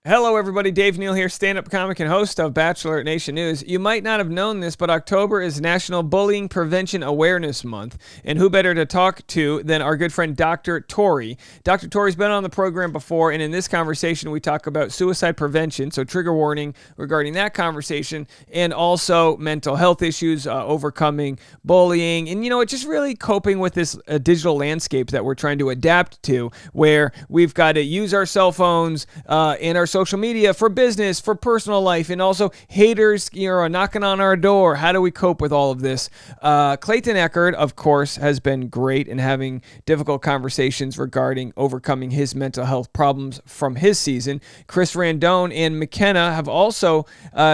Hello, everybody. Dave Neal here, stand-up comic and host of Bachelor Nation News. You might not have known this, but October is National Bullying Prevention Awareness Month. And who better to talk to than our good friend Dr. Tori. Dr. Tori's been on the program before, and in this conversation, we talk about suicide prevention, so trigger warning regarding that conversation, and also mental health issues, overcoming bullying, and, it's just really coping with this digital landscape that we're trying to adapt to, where we've got to use our cell phones and our social media for business, for personal life, and also haters, are knocking on our door. How do we cope with all of this? Clayton Echard, of course, has been great in having difficult conversations regarding overcoming his mental health problems from his season. Chris Randone and McKenna have also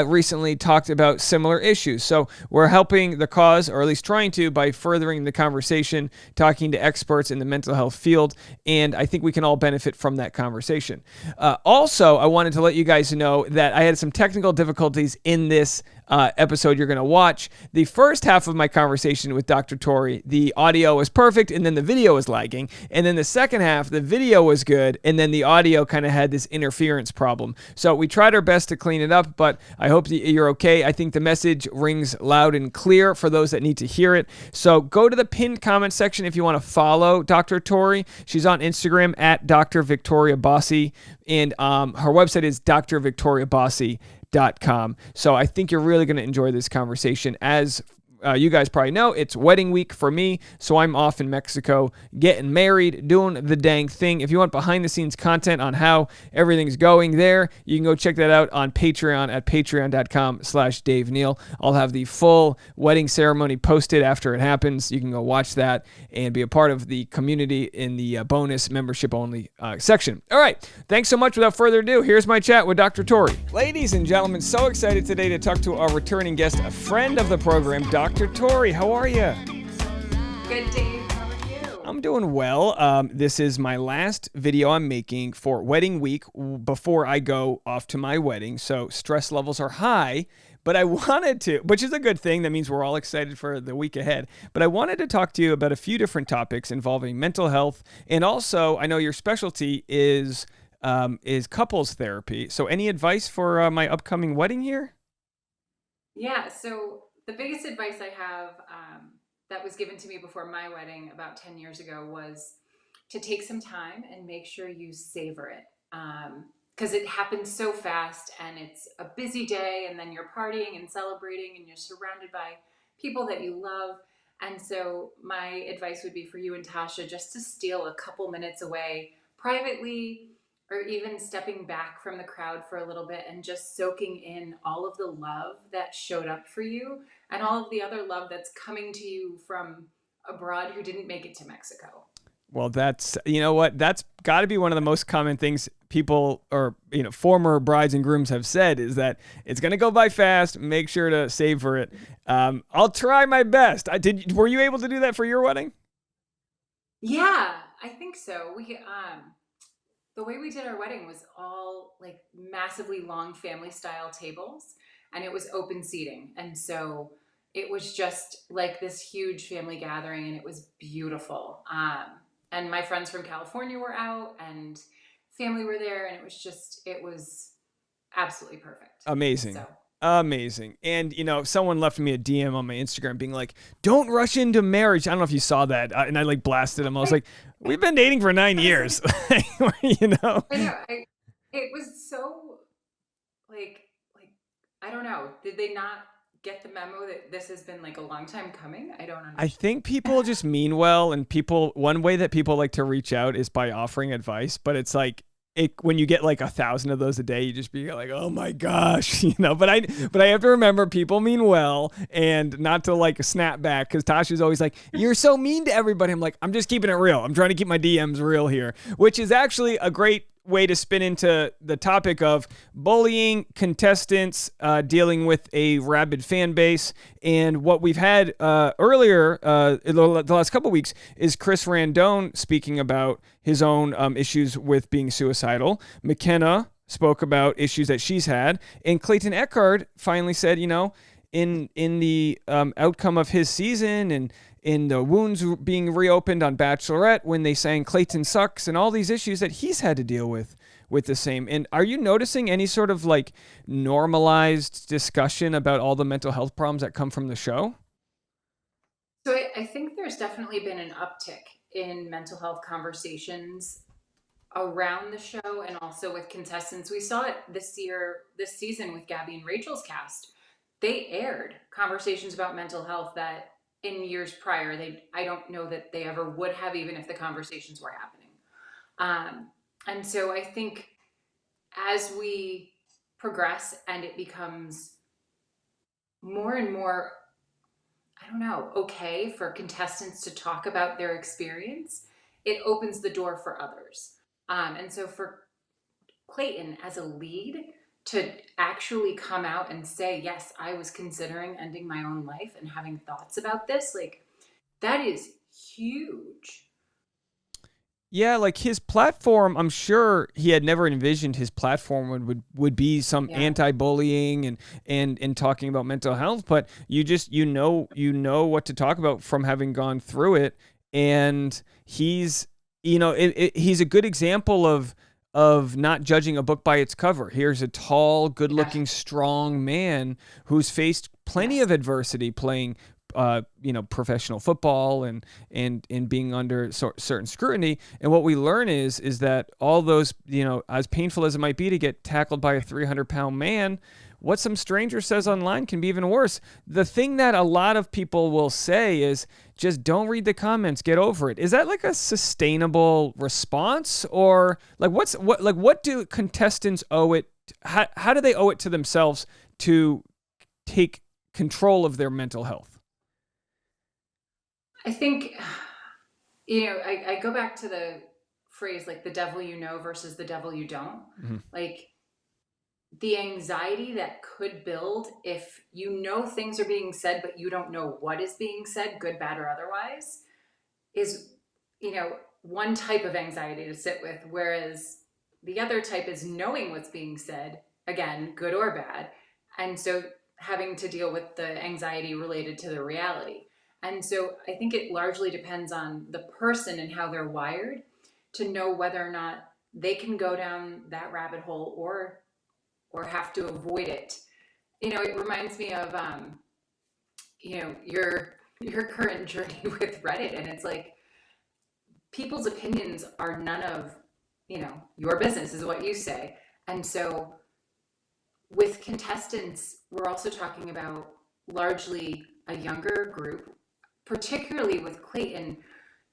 recently talked about similar issues. So we're helping the cause, or at least trying to, by furthering the conversation, talking to experts in the mental health field, and I think we can all benefit from that conversation. Also, I wanted to let you guys know that I had some technical difficulties in this episode you're going to watch. The first half of my conversation with Dr. Tori, the audio was perfect, and then the video was lagging. And then the second half, the video was good, and then the audio kind of had this interference problem. So we tried our best to clean it up, but I hope that you're okay. I think the message rings loud and clear for those that need to hear it. So go to the pinned comment section if you want to follow Dr. Tori. She's on Instagram at Dr. Victoria Bossi, and her website is drvictoriabossi.com. So I think you're really going to enjoy this conversation. As you guys probably know, it's wedding week for me, so I'm off in Mexico getting married, doing the dang thing. If you want behind the scenes content on how everything's going there, you can go check that out on Patreon at patreon.com/Dave Neal. I'll have the full wedding ceremony posted after it happens. You can go watch that and be a part of the community in the bonus membership only section. All right, thanks so much. Without further ado, here's my chat with Dr. Tori. Ladies and gentlemen, so excited today to talk to our returning guest, a friend of the program, Dr. Tori. How are you? Good, Dave. How are you? I'm doing well. This is my last video I'm making for wedding week before I go off to my wedding. So stress levels are high, but I wanted to, which is a good thing. That means we're all excited for the week ahead. But I wanted to talk to you about a few different topics involving mental health. And also, I know your specialty is couples therapy. So any advice for my upcoming wedding here? Yeah, so the biggest advice I have that was given to me before my wedding about 10 years ago was to take some time and make sure you savor it. Because it happens so fast, and it's a busy day, and then you're partying and celebrating, and you're surrounded by people that you love. And so my advice would be for you and Tasha just to steal a couple minutes away privately, or even stepping back from the crowd for a little bit and just soaking in all of the love that showed up for you and all of the other love that's coming to you from abroad who didn't make it to Mexico. Well, that's got to be one of the most common things people, or former brides and grooms, have said, is that it's going to go by fast. Make sure to savor it. I'll try my best. Were you able to do that for your wedding? Yeah, I think so. The way we did our wedding was all like massively long family style tables, and it was open seating. And so it was just like this huge family gathering, and it was beautiful. And my friends from California were out, and family were there, and it was absolutely perfect. Amazing. So. Amazing. And, someone left me a DM on my Instagram being like, don't rush into marriage. I don't know if you saw that. And I blasted him. I was like, we've been dating for 9 years. I know. It was so I don't know. Did they not get the memo that this has been a long time coming? I don't understand. I think people just mean well, and one way that people like to reach out is by offering advice, but it's like, when you get 1,000 of those a day, you just be like, oh my gosh, but I have to remember people mean well, and not to snap back, because Tasha's always like, you're so mean to everybody. I'm like, I'm just keeping it real. I'm trying to keep my DMs real here, which is actually a great way to spin into the topic of bullying, contestants dealing with a rabid fan base. And what we've had earlier in the last couple of weeks is Chris Randone speaking about his own issues with being suicidal. McKenna spoke about issues that she's had. And Clayton Echard finally said, in the outcome of his season, and in the wounds being reopened on Bachelorette when they sang Clayton sucks, and all these issues that he's had to deal with with the same. And are you noticing any sort of like normalized discussion about all the mental health problems that come from the show? So I think there's definitely been an uptick in mental health conversations around the show and also with contestants. We saw it this season with Gabby and Rachel's cast. They aired conversations about mental health that in years prior, I don't know that they ever would have, even if the conversations were happening. And so I think as we progress and it becomes more and more, I don't know, okay for contestants to talk about their experience, it opens the door for others. And so for Clayton as a lead to actually come out and say, yes, I was considering ending my own life and having thoughts about this, like that is huge. Yeah, like his platform, I'm sure he had never envisioned his platform would be some Yeah. anti-bullying and talking about mental health, but you know what to talk about from having gone through it. And he's a good example of not judging a book by its cover. Here's a tall, Yeah. good-looking, strong man who's faced plenty Yes. of adversity playing professional football and being under certain scrutiny. And what we learn is that all those, as painful as it might be to get tackled by a 300-pound man, what some stranger says online can be even worse. The thing that a lot of people will say is just don't read the comments, get over it. Is that like a sustainable response, or like what do contestants owe it? How do they owe it to themselves to take control of their mental health? I think, I go back to the phrase like the devil you know versus the devil you don't. Mm-hmm. Like the anxiety that could build if you know things are being said, but you don't know what is being said, good, bad, or otherwise, is, one type of anxiety to sit with. Whereas the other type is knowing what's being said, again, good or bad. And so having to deal with the anxiety related to the reality. And so I think it largely depends on the person and how they're wired to know whether or not they can go down that rabbit hole or have to avoid it. It reminds me of your current journey with Reddit, and it's like people's opinions are none of your business, is what you say. And so with contestants, we're also talking about largely a younger group, particularly with Clayton.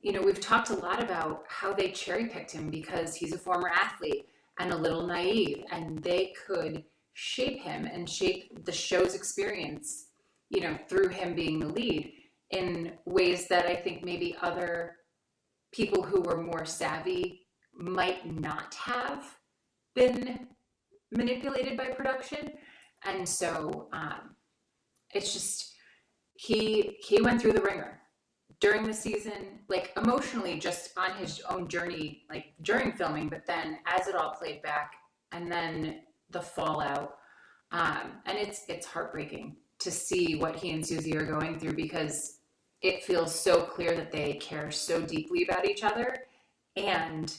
We've talked a lot about how they cherry picked him because he's a former athlete and a little naive, and they could shape him and shape the show's experience, through him being the lead in ways that I think maybe other people who were more savvy might not have been manipulated by production. And so it's just, he went through the ringer during the season, like emotionally, just on his own journey, like during filming, but then as it all played back, and then the fallout. And it's heartbreaking to see what he and Susie are going through, because it feels so clear that they care so deeply about each other, and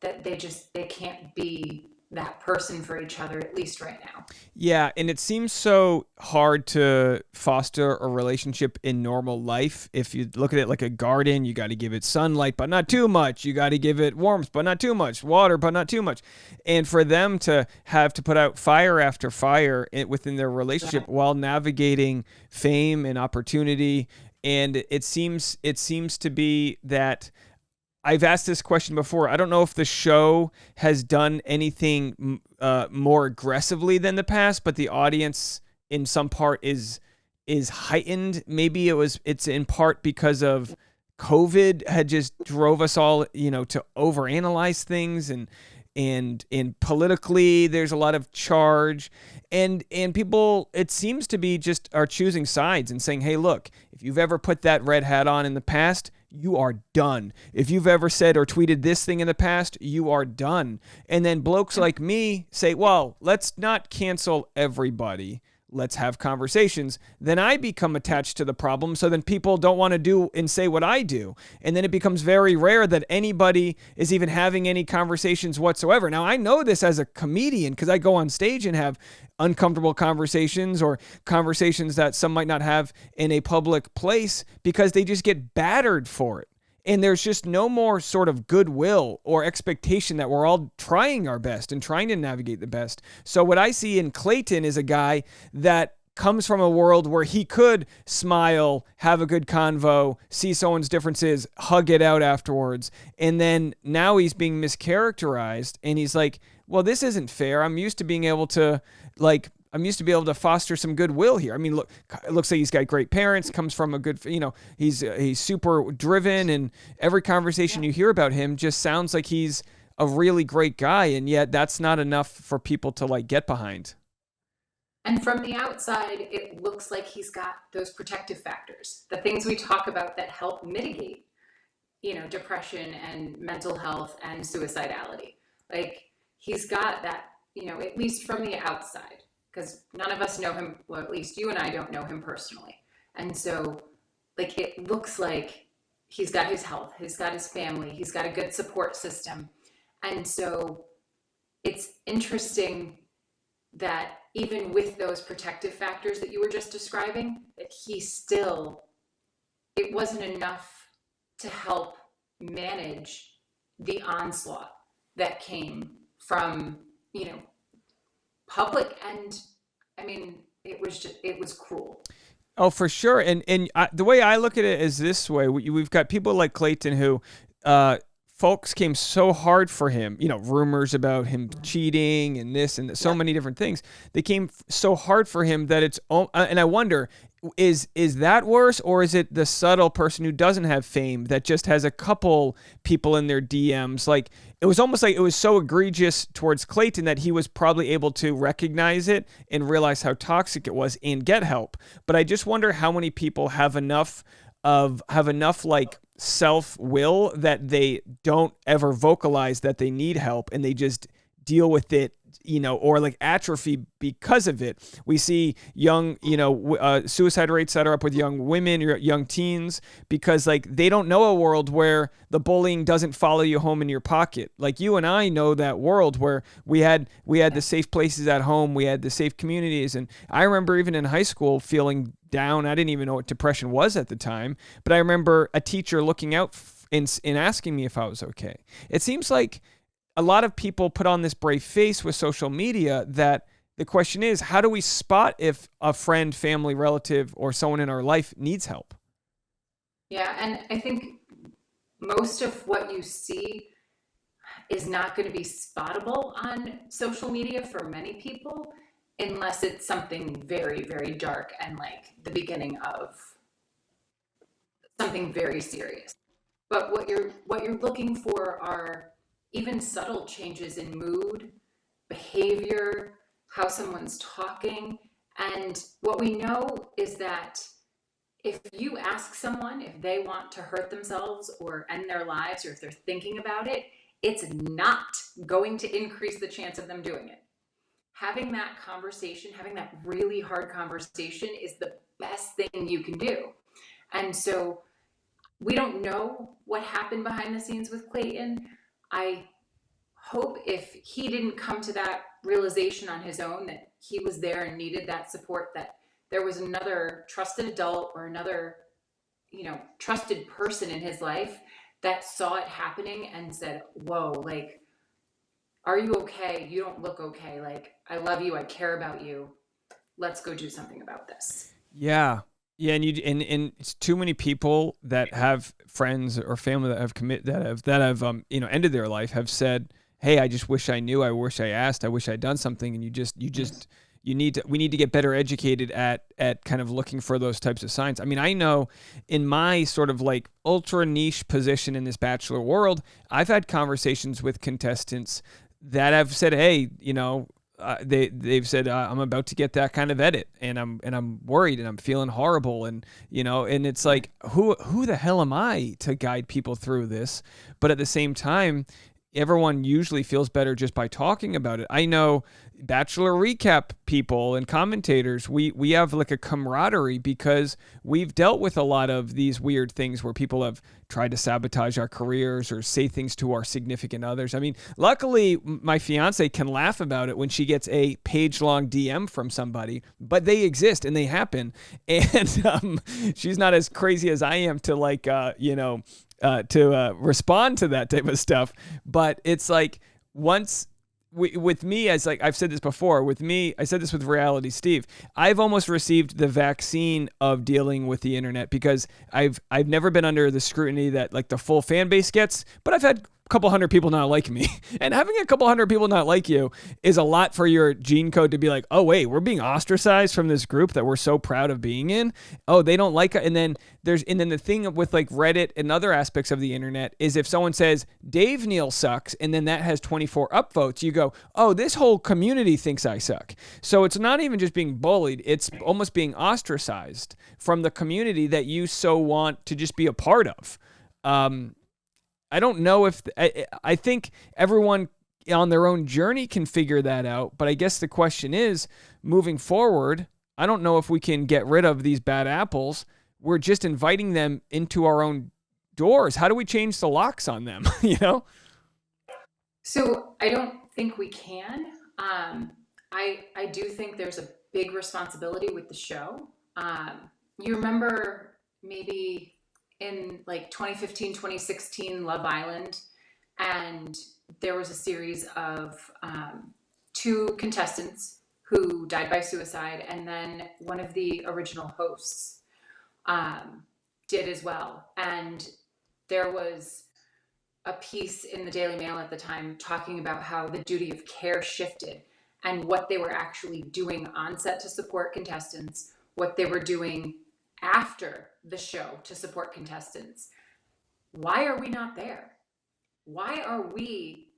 that they can't be that person for each other, at least right now. Yeah, and it seems so hard to foster a relationship in normal life. If you look at it like a garden, you got to give it sunlight, but not too much. You got to give it warmth, but not too much. Water, but not too much. And for them to have to put out fire after fire within their relationship while navigating fame and opportunity, and it seems to be that I've asked this question before. I don't know if the show has done anything more aggressively than the past, but the audience in some part is heightened. Maybe it's in part because of COVID had just drove us all, to overanalyze things, and politically there's a lot of charge, and people, it seems to be, just are choosing sides and saying, hey, look, if you've ever put that red hat on in the past, you are done. If you've ever said or tweeted this thing in the past, you are done. And then blokes like me say, well, let's not cancel everybody. let's have conversations. Then I become attached to the problem. So then people don't want to do and say what I do. And then it becomes very rare that anybody is even having any conversations whatsoever. Now, I know this as a comedian because I go on stage and have uncomfortable conversations or conversations that some might not have in a public place because they just get battered for it. And there's just no more sort of goodwill or expectation that we're all trying our best and trying to navigate the best. So what I see in Clayton is a guy that comes from a world where he could smile, have a good convo, see someone's differences, hug it out afterwards. And then now he's being mischaracterized and he's like, well, this isn't fair. I'm used to being able to foster some goodwill here. I mean, look, it looks like he's got great parents, comes from a good, he's super driven, and every conversation you hear about him just sounds like he's a really great guy, and yet that's not enough for people to like get behind. And from the outside, it looks like he's got those protective factors, the things we talk about that help mitigate, depression and mental health and suicidality. Like he's got that, at least from the outside. Because none of us know him, well, at least you and I don't know him personally. And so, like, it looks like he's got his health, he's got his family, he's got a good support system. And so it's interesting that even with those protective factors that you were just describing, that it wasn't enough to help manage the onslaught that came from, public, and I mean, it was cruel. Oh, for sure. And the way I look at it is this way: we've got people like Clayton who, folks came so hard for him. Rumors about him cheating and this and so many different things. They came so hard for him that and I wonder, is that worse, or is it the subtle person who doesn't have fame that just has a couple people in their DMs? Like, it was almost like it was so egregious towards Clayton that he was probably able to recognize it and realize how toxic it was and get help. But I just wonder how many people have enough like self-will that they don't ever vocalize that they need help, and they just deal with it, or like atrophy because of it. We see young, suicide rates that are up with young women or young teens because like they don't know a world where the bullying doesn't follow you home in your pocket. Like you and I know that world where we had the safe places at home, we had the safe communities. And I remember even in high school feeling down. I didn't even know what depression was at the time, but I remember a teacher looking out and asking me if I was okay. It seems like a lot of people put on this brave face with social media that the question is, how do we spot if a friend, family, relative, or someone in our life needs help? Yeah, and I think most of what you see is not going to be spottable on social media for many people unless it's something very, very dark and like the beginning of something very serious. But what you're looking for are even subtle changes in mood, behavior, how someone's talking. And what we know is that if you ask someone if they want to hurt themselves or end their lives, or if they're thinking about it, it's not going to increase the chance of them doing it. Having that conversation, having that really hard conversation is the best thing you can do. And so we don't know what happened behind the scenes with Clayton. I hope if he didn't come to that realization on his own, that he was there and needed that support, that there was another trusted adult or another, trusted person in his life that saw it happening and said, whoa, like, are you okay? You don't look okay. Like, I love you. I care about you. Let's go do something about this. Yeah. Yeah, and it's too many people that have friends or family that have ended their life have said, "Hey, I just wish I knew. I wish I asked. I wish I'd done something." And we need to get better educated at kind of looking for those types of signs. I mean, I know in my sort of like ultra niche position in this Bachelor world, I've had conversations with contestants that have said, "Hey, they've said I'm about to get that kind of edit, and I'm worried, and I'm feeling horrible, and and it's like, who the hell am I to guide people through this?" But at the same time, everyone usually feels better just by talking about it. I know Bachelor recap people and commentators, we have like a camaraderie because we've dealt with a lot of these weird things where people have tried to sabotage our careers or say things to our significant others. I mean, luckily my fiance can laugh about it when she gets a page-long DM from somebody, but they exist and they happen. And she's not as crazy as I am to like, to respond to that type of stuff. But it's like once with me, as like I've said this before, with me, I said this with Reality Steve, I've almost received the vaccine of dealing with the internet because I've never been under the scrutiny that like the full fan base gets, but I've had a couple hundred people not like me. And having a couple hundred people not like you is a lot for your gene code to be like, oh wait, we're being ostracized from this group that we're so proud of being in. Oh, they don't like it. And then the thing with like Reddit and other aspects of the internet is if someone says Dave Neal sucks and then that has 24 upvotes, you go, oh, this whole community thinks I suck. So it's not even just being bullied, it's almost being ostracized from the community that you so want to just be a part of. I don't know if I think everyone on their own journey can figure that out. But I guess the question is, moving forward, I don't know if we can get rid of these bad apples. We're just inviting them into our own doors. How do we change the locks on them? So I don't think we can. I do think there's a big responsibility with the show. You remember maybe in like 2015, 2016 Love Island, and there was a series of two contestants who died by suicide, and then one of the original hosts did as well. And there was a piece in the Daily Mail at the time talking about how the duty of care shifted and what they were actually doing on set to support contestants, what they were doing after the show to support contestants. Why are we not there? Why are we,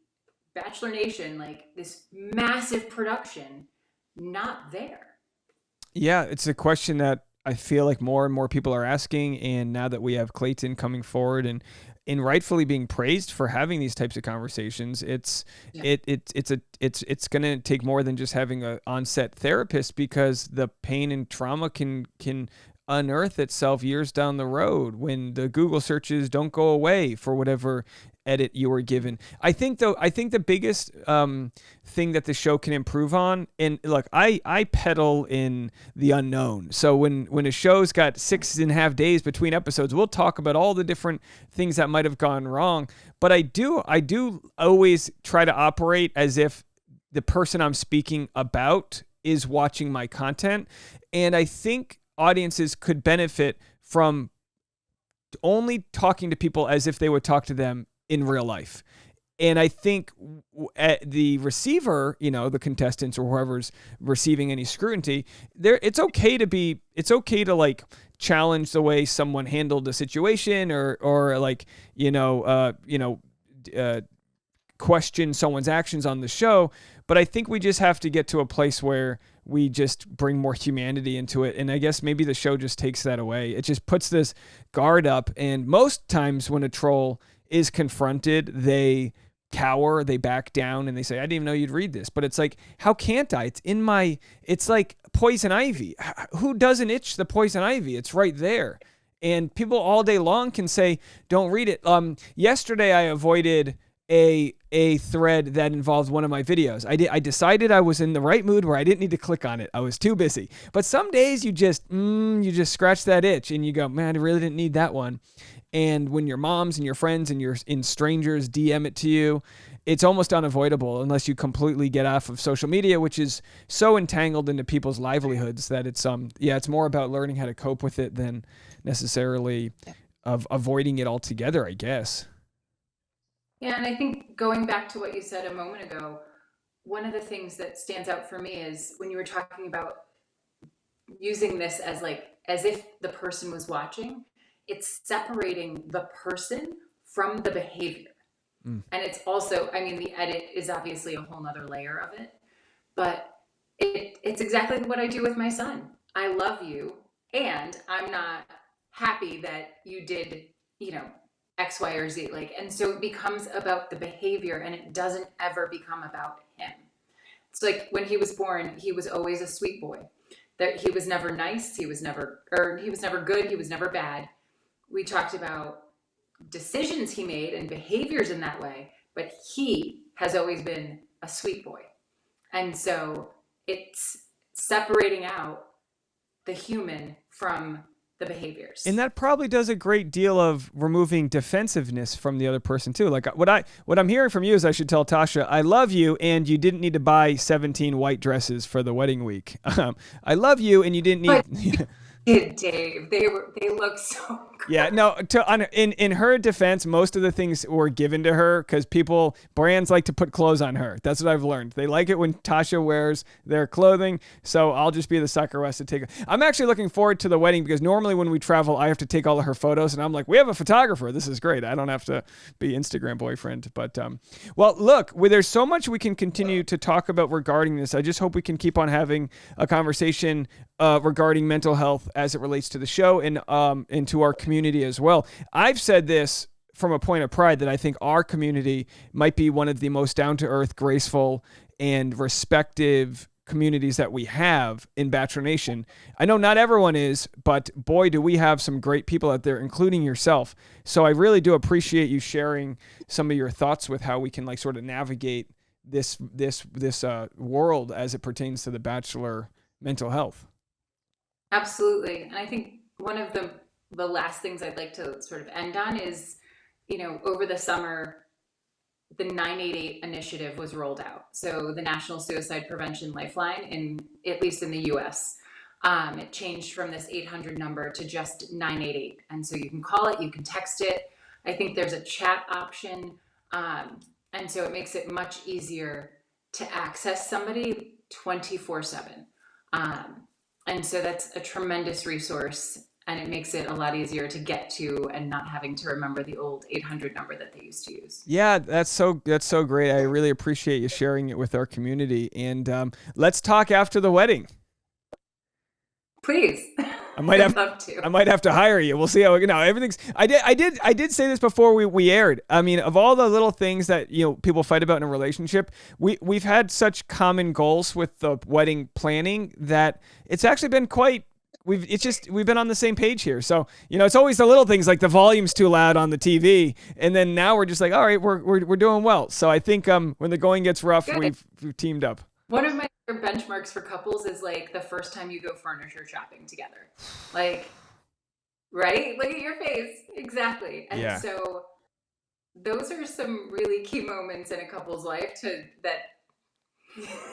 Bachelor Nation, like this massive production, not there? Yeah, it's a question that I feel like more and more people are asking. And now that we have Clayton coming forward and rightfully being praised for having these types of conversations, it's going to take more than just having a on-set therapist, because the pain and trauma can unearth itself years down the road when the Google searches don't go away for whatever edit you were given. I think the biggest thing that the show can improve on, and look, I pedal in the unknown. So when a show's got 6.5 days between episodes, we'll talk about all the different things that might have gone wrong. But I do always try to operate as if the person I'm speaking about is watching my content. And I think audiences could benefit from only talking to people as if they would talk to them in real life. And I think the receiver, the contestants or whoever's receiving any scrutiny, it's okay to like challenge the way someone handled a situation or like, question someone's actions on the show. But I think we just have to get to a place where we just bring more humanity into it. And I guess maybe the show just takes that away. It just puts this guard up. And most times when a troll is confronted, they cower, they back down, and they say, I didn't even know you'd read this. But it's like, how can't I? It's like poison ivy. Who doesn't itch the poison ivy? It's right there. And people all day long can say, don't read it. Yesterday I avoided a thread that involved one of my videos. I decided I was in the right mood where I didn't need to click on it. I was too busy. But some days you just scratch that itch and you go, man, I really didn't need that one. And when your moms and your friends and strangers DM it to you, it's almost unavoidable unless you completely get off of social media, which is so entangled into people's livelihoods that it's more about learning how to cope with it than necessarily of avoiding it altogether, I guess. Yeah, and I think going back to what you said a moment ago, one of the things that stands out for me is when you were talking about using this as if the person was watching, it's separating the person from the behavior. And it's also, the edit is obviously a whole nother layer of it, but it's exactly what I do with my son. I love you, and I'm not happy that you did, X, Y, or Z. And so it becomes about the behavior, and it doesn't ever become about him. It's like when he was born, he was always a sweet boy. That he was never nice, he was never good, he was never bad. We talked about decisions he made and behaviors in that way, but he has always been a sweet boy. And so it's separating out the human from the behaviors. And that probably does a great deal of removing defensiveness from the other person too. Like what I'm hearing from you is I should tell Tasha, I love you, and you didn't need to buy 17 white dresses for the wedding week. I love you, and you didn't need. Dave, they look so good. Yeah, no. In her defense, most of the things were given to her because brands like to put clothes on her. That's what I've learned. They like it when Tasha wears their clothing. So I'll just be the sucker who has to take it. I'm actually looking forward to the wedding because normally when we travel, I have to take all of her photos, and I'm like, we have a photographer. This is great. I don't have to be Instagram boyfriend. But well, look, there's so much we can continue to talk about regarding this. I just hope we can keep on having a conversation regarding mental health as it relates to the show and to our community as well. I've said this from a point of pride that I think our community might be one of the most down-to-earth, graceful, and respective communities that we have in Bachelor Nation. I know not everyone is, but boy, do we have some great people out there, including yourself. So I really do appreciate you sharing some of your thoughts with how we can like sort of navigate this world as it pertains to the Bachelor mental health. Absolutely. And I think one of the last things I'd like to sort of end on is, over the summer, the 988 initiative was rolled out. So the National Suicide Prevention Lifeline, at least in the US, it changed from this 800 number to just 988. And so you can call it, you can text it. I think there's a chat option. And so it makes it much easier to access somebody 24/7. And so that's a tremendous resource, and it makes it a lot easier to get to and not having to remember the old 800 number that they used to use. Yeah, that's so great. I really appreciate you sharing it with our community. And let's talk after the wedding. Please. I might have to hire you. We'll see how everything's. I did say this before we aired. I mean, of all the little things that people fight about in a relationship, we've had such common goals with the wedding planning that it's actually been quite. We've been on the same page here. So it's always the little things like the volume's too loud on the TV, and then now we're just like, all right, we're doing well. So I think when the going gets rough, we've teamed up. One of my benchmarks for couples is like the first time you go furniture shopping together. Like, right? Look at your face. Exactly. And so those are some really key moments in a couple's life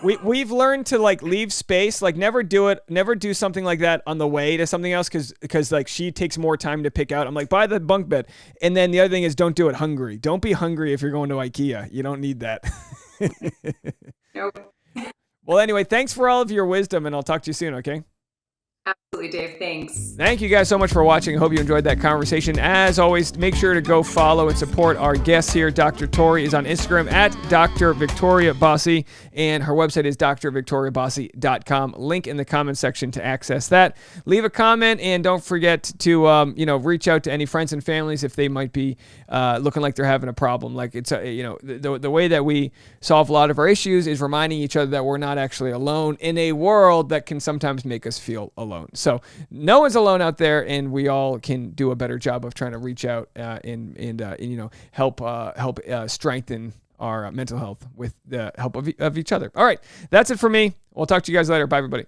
We've learned to like leave space, like never do something like that on the way to something else because like she takes more time to pick out. I'm like, buy the bunk bed. And then the other thing is don't do it hungry. Don't be hungry if you're going to IKEA. You don't need that. Nope. Well, anyway, thanks for all of your wisdom, and I'll talk to you soon, okay? Absolutely, Dave. Thanks. Thank you guys so much for watching. I hope you enjoyed that conversation. As always, make sure to go follow and support our guest here. Dr. Tori is on Instagram at Dr. Victoria Bossi, and her website is drvictoriabossi.com. Link in the comment section to access that. Leave a comment, and don't forget to reach out to any friends and families if they might be looking like they're having a problem. Like it's the way that we solve a lot of our issues is reminding each other that we're not actually alone in a world that can sometimes make us feel alone. So no one's alone out there, and we all can do a better job of trying to reach out and help strengthen our mental health with the help of each other. All right, that's it for me. We'll talk to you guys later. Bye, everybody.